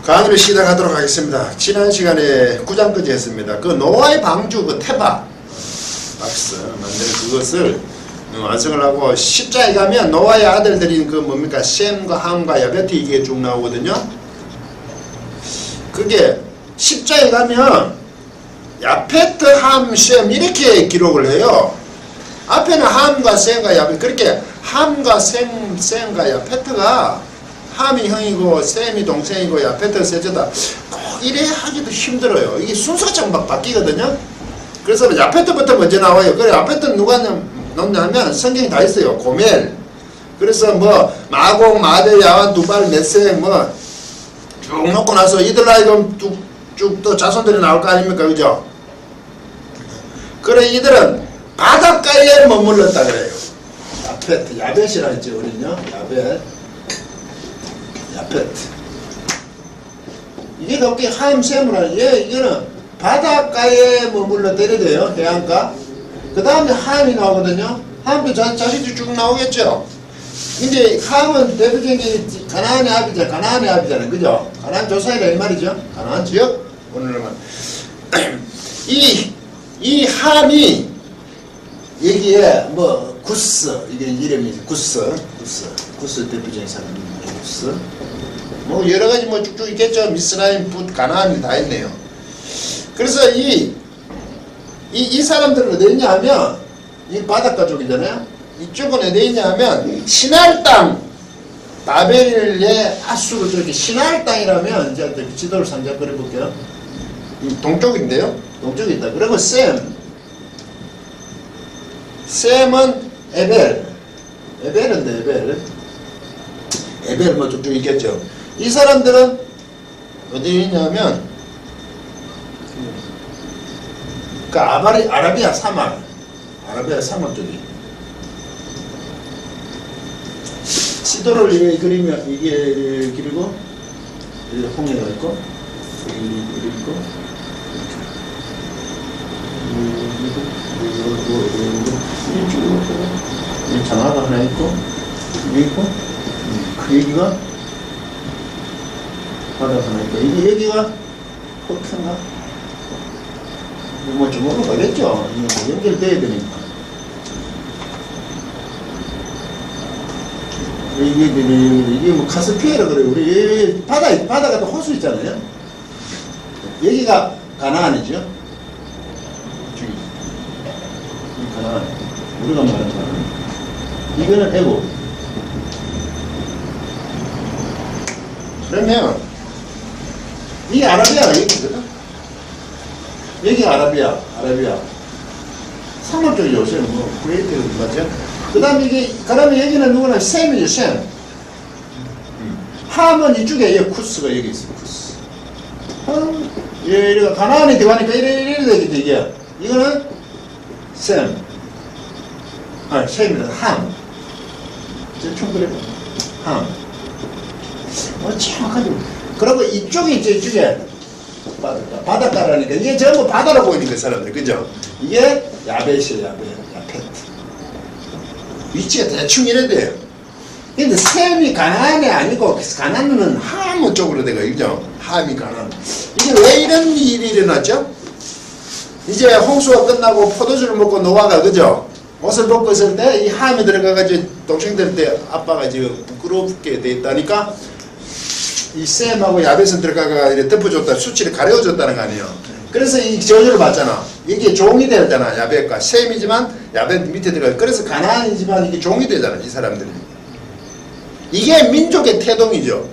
강의를 시작하도록 하겠습니다. 지난 시간에 9장까지 했습니다. 그 노아의 방주 그 태박 박스 만드는 그것을 완성을 하고 10장에 가면 노아의 아들들인 그 뭡니까 셈과 함과 야베트 이게 쭉 나오거든요. 그게 10장에 가면 야페트 함 셈 이렇게 기록을 해요. 앞에는 함과 셈과 야페트 그렇게 함과 셈과 야페트가 함이 형이고 셈이 동생이고 야페트가 셋째다 꼭 이래 하기도 힘들어요. 이게 순서가 좀 막 바뀌거든요. 그래서 야페트부터 먼저 나와요. 그래 야페트는 누가 넣냐면 성경이 다 있어요. 고멜 그래서 뭐 마공 마대 야완 두발 넷셈 뭐 쭉 놓고 나서 이들 나이 그럼 쭉 또 자손들이 나올 거 아닙니까 그죠? 그래 이들은 바닷가에 머물렀다 그래요. 야페트 야벳이라 했죠 우리는요. 야페트 이게 덥게 함셈을 이거는 바닷가에 머물렀다 이래 돼요. 해안가 그 다음에 함이 나오거든요. 함도 자식도 쭉 나오겠죠. 근데 함은 대표적인 가나안의 아비잖아요. 그죠? 가나안 조상이라 이 말이죠. 가나안 지역 오늘은 이 함이 여기에 뭐 구스 이게 이름이 구스 대표적인 사람입니다. 구스 뭐 여러 가지 뭐 쭉쭉 있겠죠. 미스라임, 붓, 가나안이 다 있네요. 그래서 이 사람들은 어디 있냐 하면 이 바닷가 쪽이잖아요. 이쪽은 어디 있냐 하면 시날 땅 바벨의 아수르 쪽이 시날 땅이라면 이제 지도를 상자 그려볼게요. 이 동쪽인데요. 동쪽에 있다. 그리고 셈은 에벨은 뭐 쭉쭉 있겠죠. 이 사람들은 어디 있냐면 그 아라비아 사막 쪽이 지도를 이렇게 그리면 이게 그리고 홍해가 있고 여기 있고 여기 장화가 하나 있고 여기 있고 여기가 바다 하나 있고 여기가 호크인가 뭐 주먹으로 가겠죠. 이거 연결돼야 되니까. 이게 뭐 카스피해라 그래요. 우리 바다가 또 호수 있잖아요. 여기가 가나안이죠. 저기 가나안. 우리가 말하는 가나안. 이거는 애국. 그러면 이게 아라비아가 여기거든. 여기가 아라비아. 사막 쪽이 요새 뭐 쿠웨이트 맞죠? 그 다음에 그러면 여기는 누구나 셈이죠, 셈. 함은 이쪽에 쿠스가 여기 있어요, 쿠스. 이거 가나안이 들어가니까 이래 되겠죠, 이게. 이거는 셈. 셈이다, 함. 총 그래. 함. 정확하죠. 그리고 이쪽이 있죠, 이쪽에. 바닷가라니까. 이게 전부 바다로 보이니까, 사람들. 그죠? 이게 야벳이에요, 야페트. 위치가 대충 이래 돼요. 근데 셈이 가나안이 아니고 가나안은 함 쪽으로 돼가 그죠? 함이 가나안. 이게 왜 이런 일이 일어났죠? 이제 홍수가 끝나고 포도주를 먹고 노아가 그죠? 옷을 벗고 있을 때 이 함이 들어가가지고 동생들 때 아빠가 지금 부끄럽게 돼 있다니까 이 셈하고 야벳은 들어가가 이렇게 덮어줬다 수치를 가려줬다는 거 아니에요. 그래서 이 저주를 받잖아. 이게 종이 되잖아. 야벳과 셈이지만 야벳 밑에 들어가. 그래서 가나안이지만 이게 종이 되잖아. 이 사람들이. 이게 민족의 태동이죠.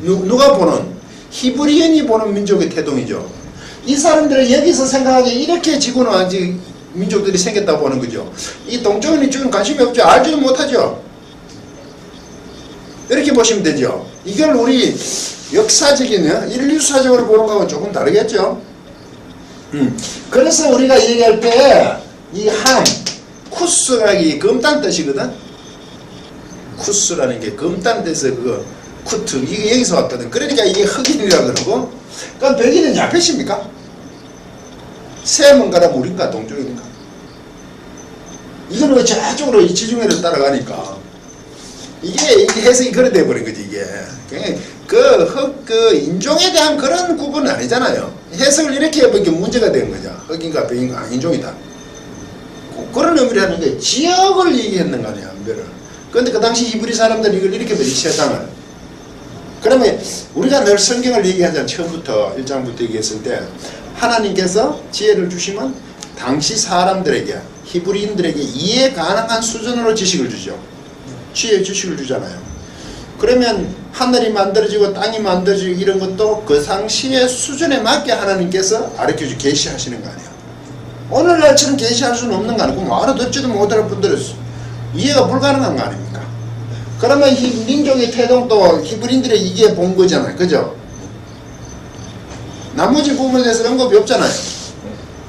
누가 보는 히브리인이 보는 민족의 태동이죠. 이 사람들은 여기서 생각하기에 이렇게 지구는 아직 민족들이 생겼다고 보는 거죠. 이 동쪽은 이쪽은 관심이 없죠. 알지도 못하죠. 이렇게 보시면 되죠. 이걸 우리 역사적인 인류사적으로 보는 거하고 조금 다르겠죠. 그래서 우리가 얘기할 때 이 함, 쿠스가 이 검다는 뜻이거든. 쿠스라는 게 검다는 뜻에서 그거 쿠트 이게 여기서 왔거든. 그러니까 이게 흑인이라 그러고. 그럼 백인은 야펫입니까? 셈은 가다 우리인가 동쪽이니까. 이거는 왜 저쪽으로 이 지중해를 따라가니까 이게 해석이 그래 돼버린 거지 이게. 그 인종에 대한 그런 구분은 아니잖아요. 해석을 이렇게 해보니까 문제가 된 거죠. 흑인가 백인가 인종이다. 그런 의미를 하는 게 지역을 얘기했는 거 아니야, 안별을. 그런데 그 당시 히브리 사람들이 이걸 이렇게 이 세상을. 그러면 우리가 늘 성경을 얘기하잖아. 처음부터 1장부터 얘기했을 때 하나님께서 지혜를 주시면 당시 사람들에게 히브리인들에게 이해 가능한 수준으로 지식을 주죠. 지혜의 지식을 주잖아요. 그러면 하늘이 만들어지고 땅이 만들어지고 이런 것도 그 당시의 수준에 맞게 하나님께서 가르쳐주 계시하시는 거 아니에요. 오늘날처럼 계시할 수는 없는 거 아니고 뭐 알아듣지도 못할 분들은 이해가 불가능한 거 아닙니까? 그러면 이 민족의 태동도 히브리인들이 이게 본 거잖아요. 그죠? 나머지 부분에 대해서 언급이 없잖아요.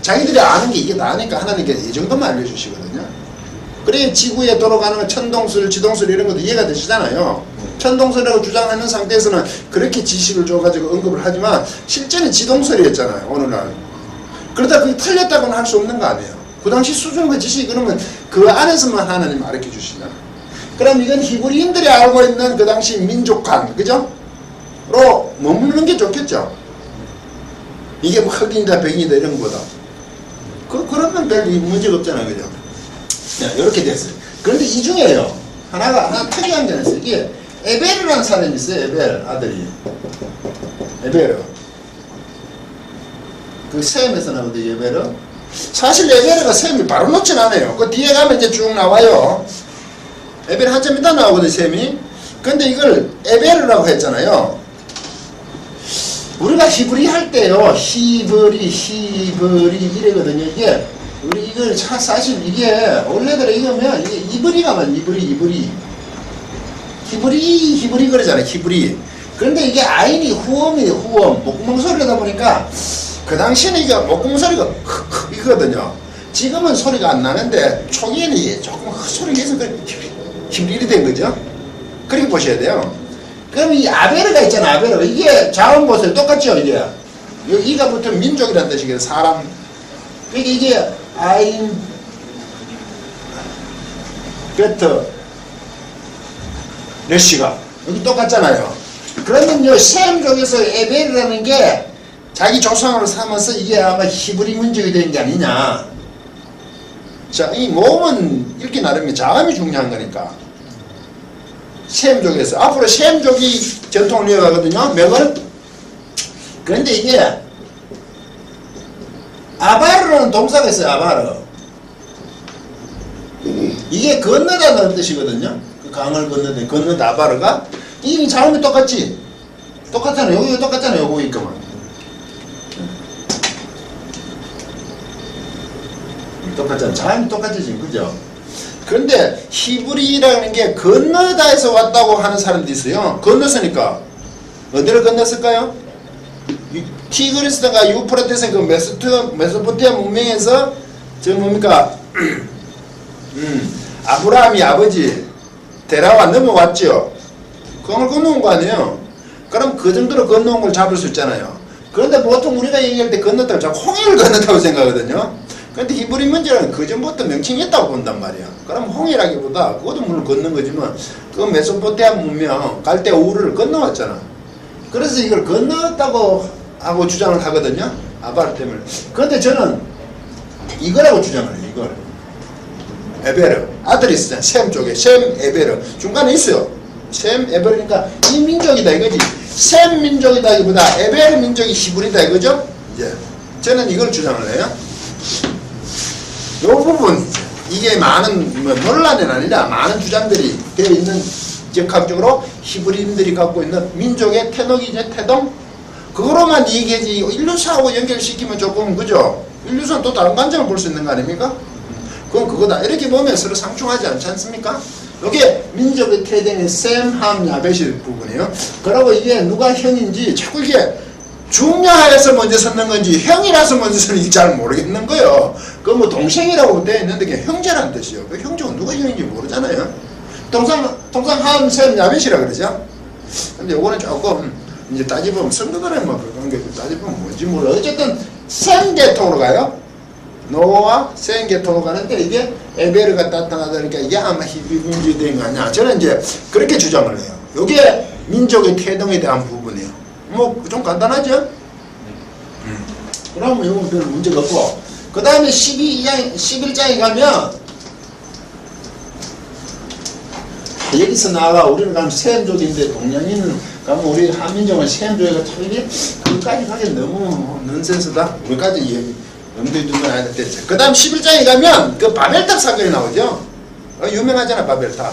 자기들이 아는 게 이게 다니까 하나님께서 이 정도만 알려주시거든요. 그래 지구에 돌아가는 천동술, 지동술 이런 것도 이해가 되시잖아요. 천동설이라고 주장하는 상태에서는 그렇게 지식을 줘가지고 언급을 하지만 실제는 지동설이었잖아요. 오늘날. 그러다 그게 틀렸다고는 할 수 없는 거 아니에요. 그 당시 수준과 지식이 그러면 그 안에서만 하나님 가르쳐 주시잖아요. 그럼 이건 히브리인들이 알고 있는 그 당시 민족관, 그죠? 로 머무르는 게 좋겠죠. 이게 뭐 흑인이다 백인이다 이런 거보다. 그러면 별 문제가 없잖아요. 그죠? 자, 이렇게 됐어요. 그런데 이 중에요. 하나 특이한 게 있어요. 이게 에베르라는 사람이 있어요. 에베르 아들이. 에베르. 그 셈에서 나오는데 에베르. 사실 에베르가 셈이 바로 놓진 않아요. 그 뒤에 가면 이제 쭉 나와요. 에베르 한참 이따 나오거든 셈이. 근데 이걸 에베르라고 했잖아요. 우리가 히브리 할 때요. 히브리 이래거든요. 이게 우리 이걸 사실 이게 원래대로 이거면 이게 이브리가 만 이브리 그러잖아요. 히브리. 그런데 이게 아인이 후엄이에요. 후엄. 목구멍 소리다 보니까 그 당시에는 이게 목구멍 소리가 이거든요. 지금은 소리가 안 나는데 초기에는 조금 소리가 해서 히브리 된 거죠. 그렇게 보셔야 돼요. 그럼 이 아베르가 있잖아. 아베르. 이게 자음 보세요. 똑같죠. 이게 이가 붙으면 민족이라는 뜻이거든. 사람. 그러니까 이게 아인 베터 레시가 여기 똑같잖아요. 그러면요 셈족에서 에벨이라는 게 자기 조상으로 삼아서 이게 아마 히브리 민족이 된 게 아니냐. 자, 이 모음은 읽기 나름이 자음이 중요한 거니까. 셈족에서 앞으로 셈족이 전통을 이어가거든요. 명을. 그런데 이게 아바르라는 동사가 있어요. 아바르. 이게 건너다는 뜻이거든요. 그 강을 건너다 아바르가. 이 자음이 똑같지? 똑같잖아요. 여기가 똑같잖아요. 요거 있구만. 똑같잖아. 자음이 똑같지 지금. 그죠? 그런데 히브리라는 게 건너다에서 왔다고 하는 사람도 있어요. 건넜으니까 어디를 건넜을까요? 티그리스가 유프라테스 그 메소포타미아 문명에서 저 뭡니까 아브라함이 아버지 데라와 넘어왔죠. 그걸 건너온 거 아니에요. 그럼 그 정도로 건너온 걸 잡을 수 있잖아요. 그런데 보통 우리가 얘기할 때 건넜다고 자꾸 홍해를 건넜다고 생각하거든요. 그런데 히브리 문제는 그 전부터 명칭이 있다고 본단 말이야. 그럼 홍해라기보다 그것도 물론 건넌 거지만 그 메소포타미아 문명 갈대 우르를 건너왔잖아. 그래서 이걸 건넜다고 하고 주장을 하거든요. 아바르 때문에. 그런데 저는 이거라고 주장을 해요. 이걸. 에베르. 아들이 있었잖아요. 셈 쪽에. 셈, 에베르. 중간에 있어요. 셈, 에베르니까 이 민족이다 이거지. 셈 민족이다기보다 에베르 민족이 히브리다 이거죠. 이제 저는 이걸 주장을 해요. 이 부분 이게 많은 논란은 아니라 많은 주장들이 되어 있는 역학적으로 히브리인들이 갖고 있는 민족의 태동이죠. 태동. 그거로만 얘기하지 인류사하고 연결시키면 조금 그죠? 인류사는 또 다른 관점을 볼 수 있는 거 아닙니까? 그건 그거다. 이렇게 보면 서로 상충하지 않지 않습니까? 이게 민족의 태동의 셈, 함, 야벳의 부분이에요. 그리고 이게 누가 형인지 자꾸 이게 중야에서 먼저 섰는 건지 형이라서 먼저 섰는지 잘 모르겠는 거예요. 그 뭐 동생이라고 되어 있는데 그게 형제라는 뜻이에요. 그 형제가 누가 형인지 모르잖아요. 통상 함, 셈, 야벳이라 그러죠. 근데 이거는 조금 이제 따지보면 성도들의 뭐 그런 게 따지보면 뭔지 몰라. 어쨌든 셈 계통으로 가요. 노아 셈 계통으로 가는데 이게 에베르가 나타나다니까 이게 아마 히브리 민족이 된 거 아니야. 저는 이제 그렇게 주장을 해요. 이게 민족의 태동에 대한 부분이에요. 뭐 좀 간단하죠? 그러면 이건 별 문제가 없고, 그 다음에 11장에 가면 여기서 나아가 우리는 가면 세엠족인데 동양인은 가면 우리 한민족은 세엠족이가 참 이게 그까지 가기 너무 넌센스다. 우리까지 염두에 두면 안 됐지. 그 다음 11장에 가면 그 바벨탑 사건이 나오죠. 유명하잖아, 바벨탑.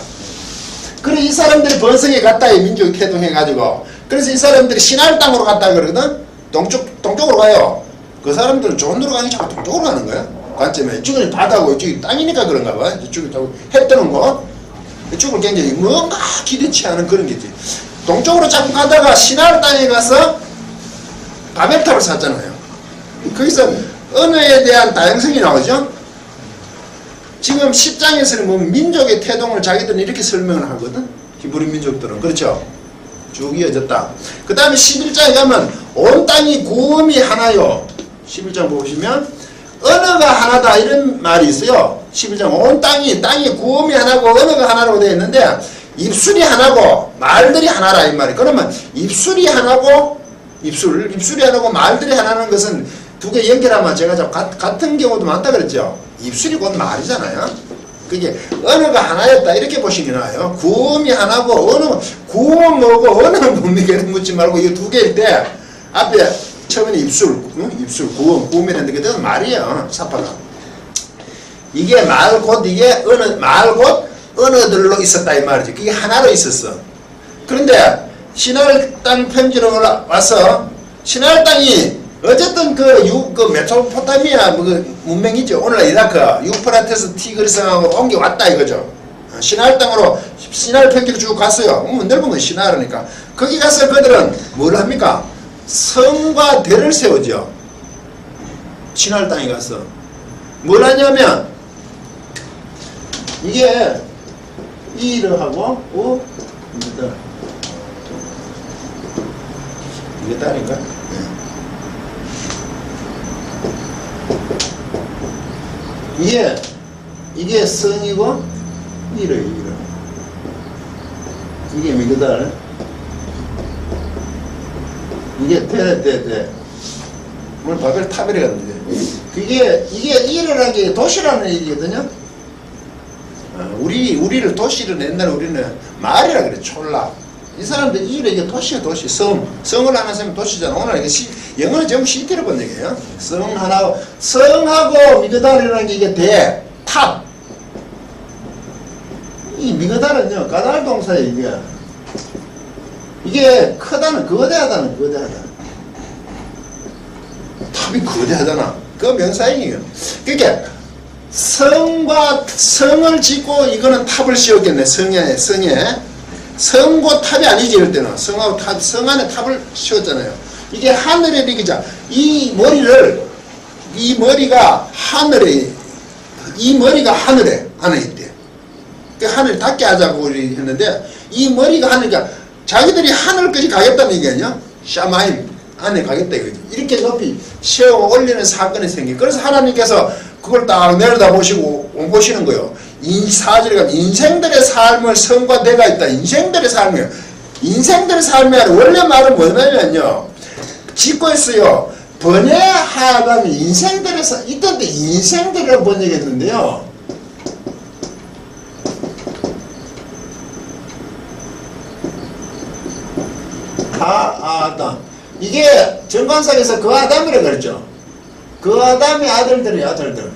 그래 이 사람들이 번성에 갔다 이 민족이 태동해가지고, 그래서 이 사람들이 신할 땅으로 갔다 그러거든. 동쪽으로 가요. 그 사람들은 좋은 데로 가니 자꾸 동쪽으로 가는 거야. 관점에 이쪽은 바다고 이쪽이 땅이니까 그런가 봐. 이쪽이 해 뜨는 거, 이쪽은 굉장히 뭔가 기대치 않은 그런 게지. 동쪽으로 자꾸 가다가 신할 땅에 가서 바벨탑을 샀잖아요. 거기서 언어에 대한 다양성이 나오죠. 지금 10장에서는 뭐 민족의 태동을 자기들은 이렇게 설명을 하거든. 히브리 민족들은. 그렇죠? 쭉 이어졌다. 그 다음에 11장에 가면 온 땅이 구음이 하나요. 11장 보시면 언어가 하나다 이런 말이 있어요. 11장 온 땅이 구음이 하나고 언어가 하나라고 되어 있는데 입술이 하나고 말들이 하나라 이 말이. 그러면 입술이 하나고 입술이 하나고 말들이 하나라는 것은 두 개 연결하면 제가 같은 경우도 많다 그랬죠. 입술이 곧 말이잖아요. 그게 언어가 하나였다 이렇게 보시면 나와요. 구음이 하나고 구음은 뭐고 언어는 뭡니까 묻지 말고 이 두 개일 때 앞에 처음에는 입술, 구음이라는 게 말이에요. 사파가. 이게 말 곧 이게 말 곧 언어들로 있었다 이 말이지. 그게 하나로 있었어. 그런데 신할 땅 편지로 와서 신할 땅이 어쨌든 그 메소포타미아 그 문명이죠. 오늘날 이라크 유프라테스 티그리스강하고 옮겨왔다 이거죠. 신할 땅으로 신할 편지로 쭉 갔어요. 넓은 건 신하라니까. 거기 가서 그들은 뭘 합니까? 성과 대를 세우죠. 신할 땅에 가서 뭘 하냐면 이게 이러하고 이게 딸인가? 이게 성이고 이래. 이게 미그달. 이게 대. 오늘 바벨탑이라 갔는데. 이게 이래라는 게 도시라는 얘기거든요. 우리를 도시를 옛날에 우리는 말이라 그래. 촐라. 이 사람들 이게 도시야 도시. 성을 하나 쓰면 도시잖아. 오늘 이게 영어는 전부 시티로 번역해요. 성하고 미그달이라는 게 이게 대, 탑. 이 미그달은요 가달 동사예요. 이게 크다는 거대하다. 탑이 거대하잖아. 그 명사형이에요. 그러니까 성을 짓고 이거는 탑을 씌웠겠네. 성에 성고 탑이 아니지 이럴 때는 성하고 성 안에 탑을 씌웠잖아요. 이게 하늘에 이기자. 이 머리가 하늘에 안에 있대. 그 하늘 닿게 하자고 했는데 이 머리가 하늘이니까 자기들이 하늘까지 가겠다는 얘기 아니야? 샤마임 안에 가겠다 이거지. 이렇게 높이 세워 올리는 사건이 생겨. 그래서 하나님께서 그걸 딱 내려다 보시는 거예요. 사절에 가면 인생들의 삶을 성과 대가 있다. 인생들의 삶이에요. 인생들의 삶이 아니라 원래 말은 뭐냐면요. 짓고 있어요. 번외하다면 인생들의 삶, 이때 인생들이라고 번역했는데요. 아담. 이게 정관상에서 그 아담이라고 그랬죠. 그 아담의 아들들.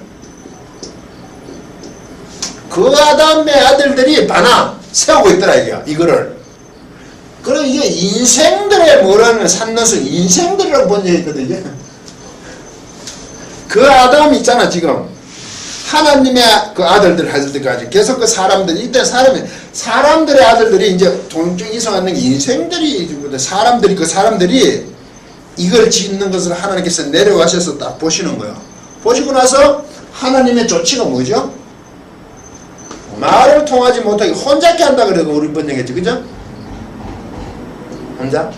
그 아담의 아들들이 반항 세우고 있더라 이거를. 그럼 이게 인생들의 뭐라는 산너스 인생들이라고 번역했거든요. 그 아담 있잖아 지금 하나님의 그 아들들 했을 때까지 계속 그 사람들 이때 사람들의 아들들이 이제 동쪽 이송하는 게 인생들이 그 사람들이 이걸 짓는 것을 하나님께서 내려가셔서 딱 보시는 거예요. 보시고 나서 하나님의 조치가 뭐죠? 말을 통하지 못하게 혼잡게 한다 그래도 우리 번역했지 그죠? 혼자?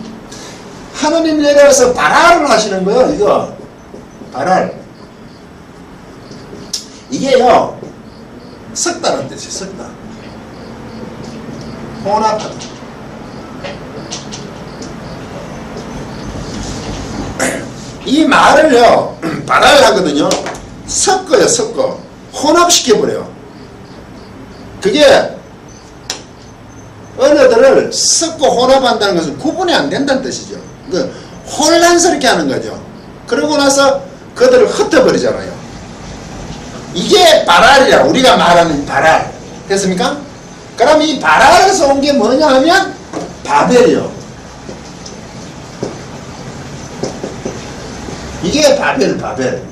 하나님이 내려와서 발알을 하시는 거예요. 이거 발알 이게요 썩다는 뜻이에요. 썩다 혼합하다 이 말을요, 발화를 하거든요. 섞어요, 섞어. 혼합시켜버려요. 그게 언어들을 섞고 혼합한다는 것은 구분이 안 된다는 뜻이죠. 그 혼란스럽게 하는 거죠. 그러고 나서 그들을 흩어버리잖아요. 이게 발알이야. 우리가 말하는 발알. 됐습니까? 그럼 이 발알에서 온 게 뭐냐 하면 바벨이요. 이게 바벨.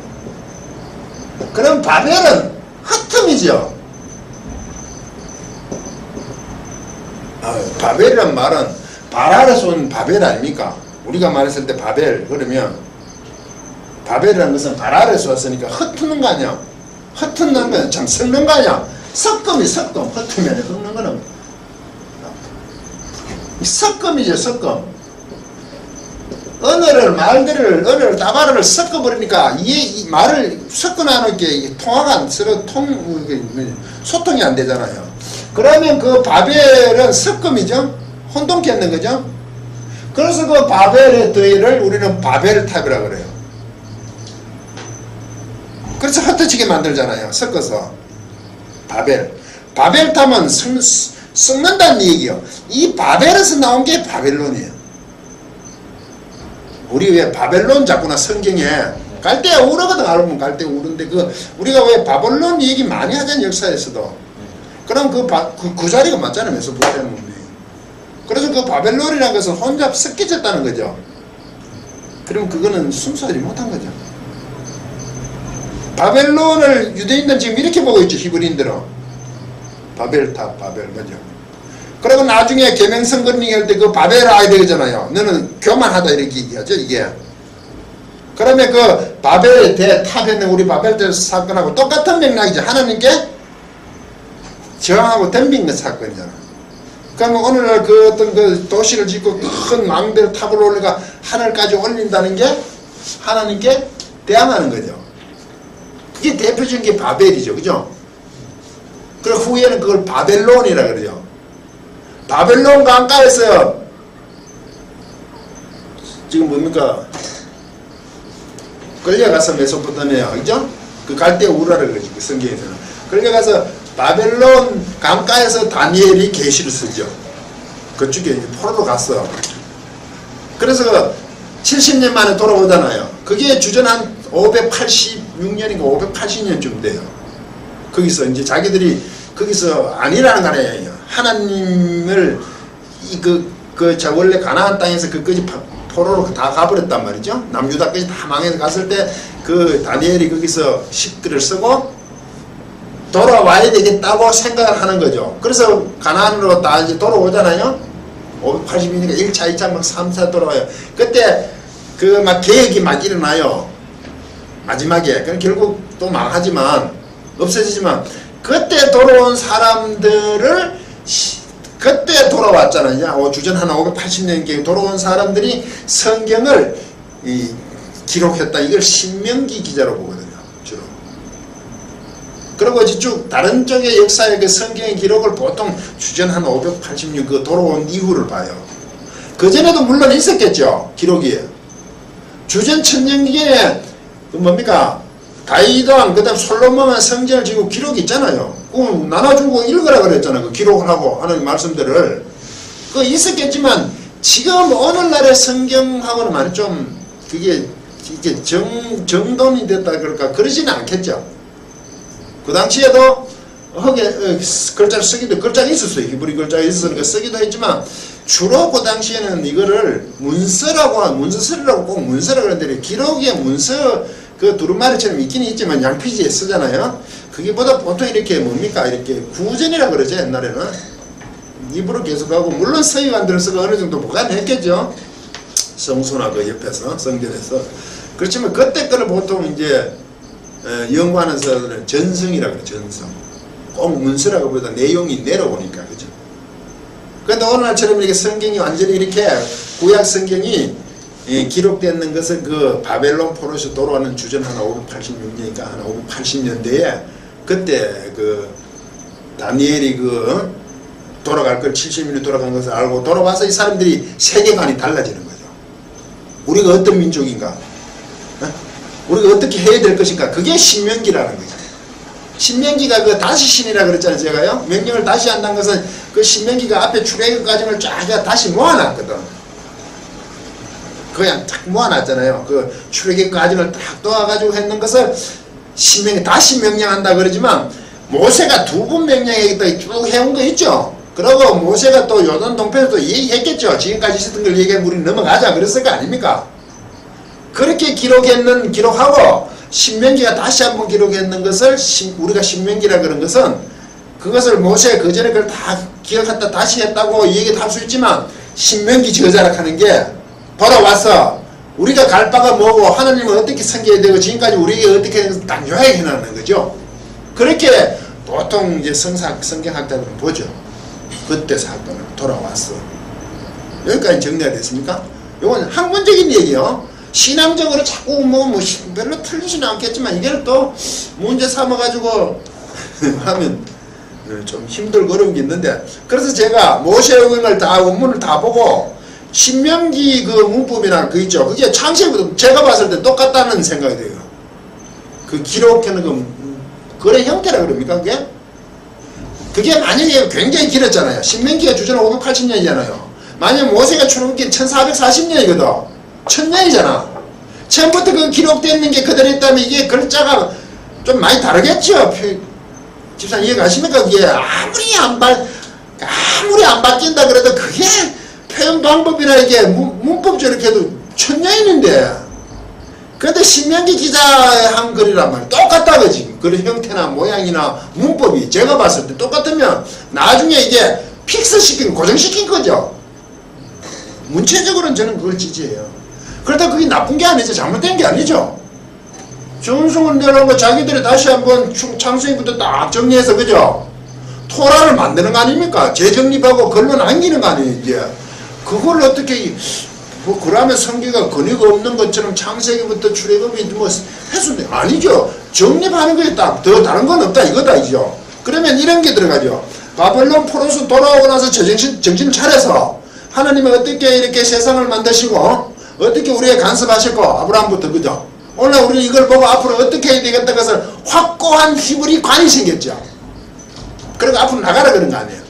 그럼 바벨은 흩음이죠. 바벨이란 말은 발알에서 온 바벨 아닙니까? 우리가 말했을 때 바벨 그러면 바벨이라는 것은 발알에서 왔으니까 흩는 거 아니야. 흩는 건 참 섞는 거 아니야. 섞음이 섞음. 흩으면 섞는 거는 섞음이죠. 섞음. 언어를 다발을 섞어버리니까 이 말을 섞어놔놓게 통화가 서로 소통이 안 되잖아요. 그러면 그 바벨은 섞음이죠. 혼동케 했는 거죠. 그래서 그 바벨의 더위를 우리는 바벨탑이라고 그래요. 그래서 흩어지게 만들잖아요. 섞어서. 바벨탑은 섞는다는 얘기요. 이 바벨에서 나온 게 바벨론이에요. 우리 왜 바벨론 자꾸나 성경에 갈대아 우르거든. 알면 갈대아 우르인데 우리가 왜 바벨론 얘기 많이 하잖아요. 역사에서도. 그럼 그 자리가 맞잖아요. 메소포타미아. 그래서 그 바벨론이라는 것은 혼자 섞여졌다는 거죠. 그럼 그거는 순수하지 못한 거죠. 바벨론을 유대인들은 지금 이렇게 보고 있죠. 히브리인들은. 바벨탑, 바벨, 그죠. 그리고 나중에 계명선거리 할 때 그 바벨 아야 되잖아요. 너는 교만하다 이렇게 얘기하죠, 이게. 그러면 그 바벨 대탑에 있는 우리 바벨 사건하고 똑같은 맥락이죠. 하나님께 저항하고 덤빈 그 사건이잖아. 그러면 오늘날 그 어떤 그 도시를 짓고 큰 망대를 탑을 올려가 하늘까지 올린다는 게 하나님께 대항하는 거죠. 그게 대표적인 게 바벨이죠. 그죠? 그리고 후에는 그걸 바벨론이라 그러죠. 바벨론 강가에서 지금 뭡니까? 끌려가서 메소포타미아, 그죠? 그 갈대아 우라를 그러지, 그 성경에서는. 끌려가서 바벨론 강가에서 다니엘이 계시를 쓰죠. 그쪽에 이제 포로로 갔어. 그래서 70년 만에 돌아오잖아요. 그게 주전 한 586년인가 580년쯤 돼요. 거기서 이제 자기들이 거기서 아니라는 거 아니에요. 하나님을 저 원래 가나안 땅에서 그까지 포로로 다 가버렸단 말이죠. 남유다까지 다 망해서 갔을 때 그 다니엘이 거기서 식들을 쓰고 돌아와야 되겠다고 생각을 하는 거죠. 그래서 가나안으로 다 이제 돌아오잖아요. 580이니까 1차, 2차, 막 3차 돌아와요. 그때 그 막 계획이 막 일어나요. 마지막에. 그럼 결국 또 망하지만, 없어지지만, 그때 돌아온 사람들을, 그때 돌아왔잖아요. 주전 한 580년경에 돌아온 사람들이 성경을 기록했다. 이걸 신명기 기자로 보거든요. 주로. 그리고 이제 쭉 다른 쪽의 역사의 그 성경의 기록을 보통 주전 한 586 그 돌아온 이후를 봐요. 그전에도 물론 있었겠죠. 기록이. 주전 천년기에 뭡니까? 다윗왕 그다음 솔로몬은 성전을 지고 기록이 있잖아요. 나눠주고 읽으라 그랬잖아요. 그 기록을 하고 하는 말씀들을. 그 있었겠지만 지금 오늘날의 성경하고는 많이 좀 그게 이게 정돈이 됐다 그럴까 그러지는 않겠죠. 그 당시에도 흙에 글자를 쓰기도 글자가 있었어요. 히브리 글자가 있었으니까 쓰기도 했지만 주로 그 당시에는 이거를 문서서라고 꼭 문서라고 그러는데 기록에 문서 그 두루마리처럼 있긴 있지만 양피지에 쓰잖아요. 그게보다 보통 이렇게 뭡니까? 이렇게 구전이라고 그러죠. 옛날에는. 입으로 계속하고 물론 서기관들은 쓰고 어느 정도 보관했겠죠. 성수나 그 옆에서 성전에서. 그렇지만 그때 거를 보통 이제 연구하는 사람들은 전성이라고 그래요. 전성. 꼭 문서라고 보다 내용이 내려오니까 그죠. 그런데 오늘날처럼 이렇게 성경이 완전히 이렇게 구약 성경이 기록되는 것은 그 바벨론 포로에서 돌아오는 주전 한 586년이니까 한 580년대에 그때 그 다니엘이 그 돌아갈 걸 70년이 돌아간 것을 알고 돌아와서 이 사람들이 세계관이 달라지는 거죠. 우리가 어떤 민족인가? 우리가 어떻게 해야 될 것인가. 그게 신명기라는 거죠. 신명기가 그 다시 신이라 그랬잖아요. 제가요. 명령을 다시 한다는 것은 그 신명기가 앞에 출애굽 과정을 쫙 다시 모아놨거든. 그냥 딱 모아놨잖아요. 그 출애굽 과정을 딱 도와가지고 했는 것을 신명기 다시 명령한다 그러지만 모세가 두 번 명령하겠다 쭉 해온 거 있죠. 그러고 모세가 또 요단 동편에서 또 얘기했겠죠. 지금까지 있었던 걸 얘기하면 우리 넘어가자 그랬을 거 아닙니까? 그렇게 기록하고 신명기가 다시 한번 기록했는 것을 우리가 신명기라 그런 것은 그것을 모세가 그 전에 그걸 다 기억했다 다시 했다고 얘기도 할 수 있지만 신명기 저자라 하는 게 돌아와서 우리가 갈 바가 뭐고 하나님은 어떻게 섬겨야 되고 지금까지 우리에게 어떻게 했는지 딱 요약해 놨는 거죠. 그렇게 보통 이제 성경학자들은 보죠. 그때 사건을 돌아왔어. 여기까지 정리가 됐습니까? 이건 학문적인 얘기요. 신앙적으로 자꾸 뭐 별로 틀리지는 않겠지만 이걸 또 문제 삼아가지고 하면 좀 힘들고 어려운 게 있는데 그래서 제가 모세오경을 다 원문을 다 보고 신명기 그 문법이나 그 있죠. 그게 창세기부터 제가 봤을 때 똑같다는 생각이 돼요. 그 기록하는 그런 형태라 그럽니까 그게? 그게 만약에 굉장히 길었잖아요. 신명기가 주저는 580년이잖아요. 만약 모세가 출애굽기 1440년이거든. 1000년이잖아. 처음부터 그 기록되는 게 그대로 있다면 이게 글자가 좀 많이 다르겠죠. 집사님 이해가십니까? 그게 아무리 안 바뀐다 그래도 그게 표현 방법이나 이게 문법 저렇게 해도 1000년인데 그런데 신명기 기자의 한 글이란 말이야. 똑같다 그지. 그런 형태나 모양이나 문법이 제가 봤을 때 똑같으면 나중에 이게 픽스시킨 고정시킨 거죠. 문체적으로는 저는 그걸 지지해요. 그러다 그게 나쁜 게 아니죠. 잘못된 게 아니죠. 정성을 내려고 자기들이 다시 한번 창세기부터 딱 정리해서 그죠. 토라를 만드는 거 아닙니까? 재정립하고 글로 남기는 거 아니에요. 이제 그걸 어떻게 뭐 그러면 성경가 근위가 없는 것처럼 창세기부터 출애굽이 뭐 해서 아니죠. 정립하는 거에 딱 더 다른 건 없다 이거다. 그러면 이런 게 들어가죠. 바벨론 포로서 돌아오고 나서 정신 차려서 하나님은 어떻게 이렇게 세상을 만드시고 어떻게 우리의 간섭하실 거 아브라함부터 그죠. 오늘 우리는 이걸 보고 앞으로 어떻게 해야 되겠다 것을 확고한 히브리 관이 생겼죠. 그리고 앞으로 나가라 그런 거 아니에요.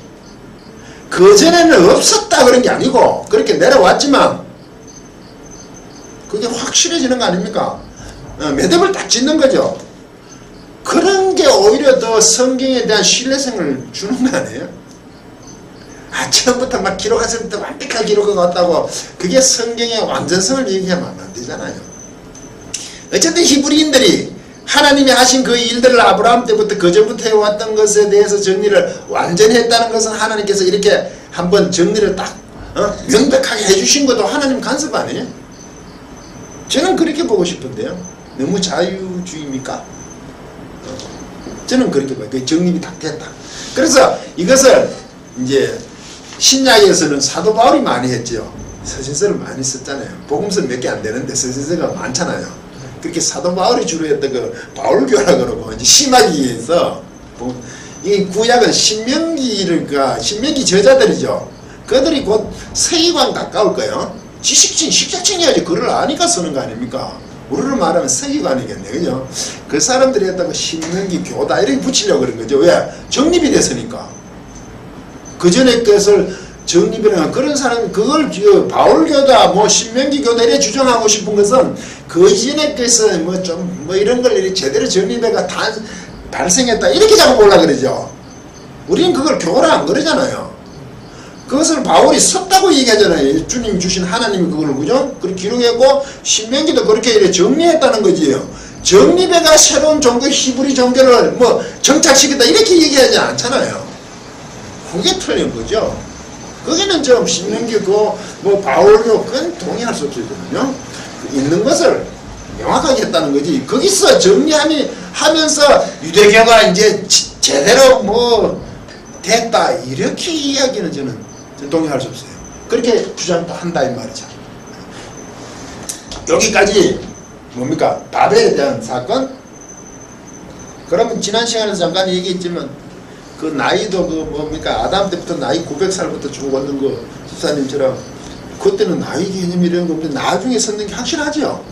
그전에는 없었다 그런 게 아니고 그렇게 내려왔지만 그게 확실해지는 거 아닙니까? 매듭을 딱 짓는 거죠. 그런 게 오히려 더 성경에 대한 신뢰성을 주는 거 아니에요? 처음부터 막 기록했을 때부터 완벽하게 기록하고 왔다고 그게 성경의 완전성을 얘기하면 안 되잖아요. 어쨌든 히브리인들이 하나님이 하신 그 일들을 아브라함 때부터 그전부터 해왔던 것에 대해서 정리를 완전히 했다는 것은 하나님께서 이렇게 한번 정리를 딱 명백하게 해주신 것도 하나님 간섭 아니에요? 저는 그렇게 보고 싶은데요. 너무 자유주의입니까? 저는 그렇게 봐요. 그 정립이 딱 됐다. 그래서 이것을 이제 신약에서는 사도 바울이 많이 했죠. 서신서를 많이 썼잖아요. 복음서 몇 개 안 되는데 서신서가 많잖아요. 그렇게 사도 바울이 주로 했던 그 바울교라 그러고 이제 신학기에서 이 구약은 신명기 저자들이죠. 그들이 곧 서기관 가까울 거예요. 지식진, 식자층이야지 글을 아니까 쓰는 거 아닙니까? 우리로 말하면 서기관이겠네, 그죠? 그 사람들이 했다고 신명기 교다 이렇게 붙이려고 그런 거죠. 왜? 정립이 됐으니까. 그 전에 것을 정립이라는 그런 사람, 그걸 바울교다, 뭐 신명기교다 이렇게 주장하고 싶은 것은 그 전에 것을 뭐 이런 걸 제대로 정립해가 발생했다 이렇게 자꾸 보려고 그러죠. 우리는 그걸 교라 안 그러잖아요. 그것을 바울이 썼다고 얘기하잖아요. 주님 주신 하나님이 그걸 그죠? 그렇게 기록했고 신명기도 그렇게 이렇게 정리했다는 거지요. 정립해가 새로운 종교 히브리 종교를 뭐 정착시켰다 이렇게 얘기하지 않잖아요. 그게 틀린 거죠. 거기는 좀 신명기고 뭐 바울교 그건 동의할 수 없거든요. 있는 것을 명확하게 했다는 거지. 거기서 정리하면서 유대교가 이제 제대로 뭐 됐다 이렇게 이야기는 저는 동의할 수 없어요. 그렇게 주장한다 이 말이죠. 여기까지 뭡니까? 바벨에 대한 사건? 그러면 지난 시간에서 잠깐 얘기했지만 그 나이도 그 뭡니까? 아담 때부터 나이 900살부터 쭉 왔는 거 집사님처럼 그때는 나이 개념이 이런 거 없는데 나중에 썼는 게 확실하죠.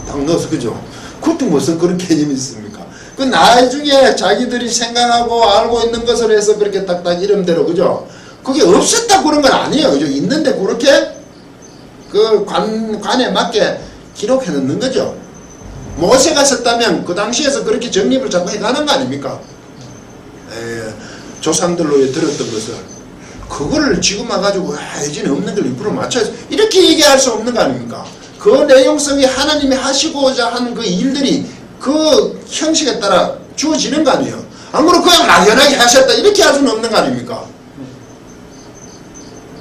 딱 넣어서 그죠? 그것도 무슨 그런 개념이 있습니까? 그 나중에 자기들이 생각하고 알고 있는 것을 해서 그렇게 딱딱 이름대로, 그죠? 그게 없었다 그런 건 아니에요. 그죠? 있는데 그렇게 그 관에 맞게 기록해 놓는 거죠. 모세가 썼다면 그 당시에서 그렇게 정립을 자꾸 해가는 거 아닙니까? 조상들로 들었던 것을. 그거를 지금 와가지고, 예전에 없는 걸 일부러 맞춰서, 이렇게 얘기할 수 없는 거 아닙니까? 그 내용성이 하나님이 하시고자 하는 그 일들이 그 형식에 따라 주어지는 거 아니에요? 안 그러면 그냥 막연하게 하셨다, 이렇게 할 수는 없는 거 아닙니까?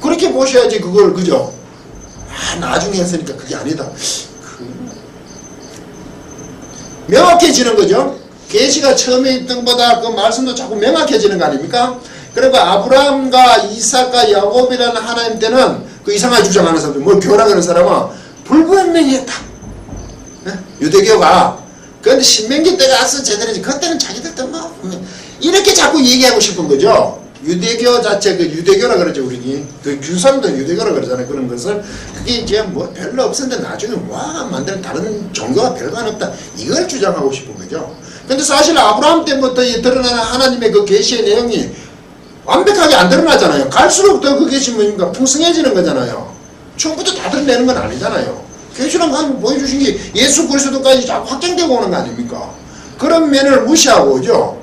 그렇게 보셔야지, 그걸, 그죠? 나중에 했으니까 그게 아니다. 명확해지는 거죠. 계시가 처음에 있던 것보다 그 말씀도 자꾸 명확해지는 거 아닙니까? 그리고 아브라함과 이삭과 야곱이라는 하나님 때는 그 이상하게 주장하는 사람들, 뭘 교라하는 사람은 불분명했다. 유대교가. 그런데 신명기 때가 와서 제대로, 그때는 자기들도 뭐 이렇게 자꾸 얘기하고 싶은 거죠. 유대교 자체, 그 유대교라 그러죠, 우리. 그 균사람도 유대교라 그러잖아요, 그런 것을. 그게 이제 뭐 별로 없었는데 나중에 만드는 다른 종교가 별거 안 없다. 이걸 주장하고 싶은 거죠. 근데 사실 아브라함 때부터 드러나는 하나님의 그 계시의 내용이 완벽하게 안 드러나잖아요. 갈수록 더 그 계시 뭐니까 풍성해지는 거잖아요. 처음부터 다 드러내는 건 아니잖아요. 계시랑 하나님 보여주신 게 예수 그리스도까지 자꾸 확장되고 오는 거 아닙니까? 그런 면을 무시하고, 그죠?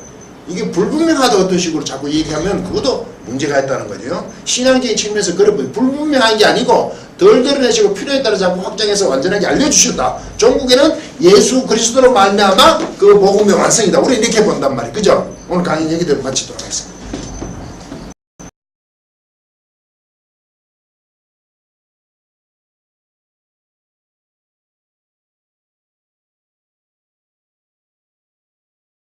이게 불분명하다 어떤 식으로 자꾸 얘기하면 그것도 문제가 있다는 거죠. 신앙적인 측면에서 그렇고 불분명한 게 아니고 덜 드러내시고 필요에 따라 자꾸 확장해서 완전하게 알려주셨다. 종국에는 예수 그리스도로 말미암아 그 복음의 완성이다. 우리 이렇게 본단 말이에요. 그죠? 오늘 강의 얘기대로 마치도록 하겠습니다.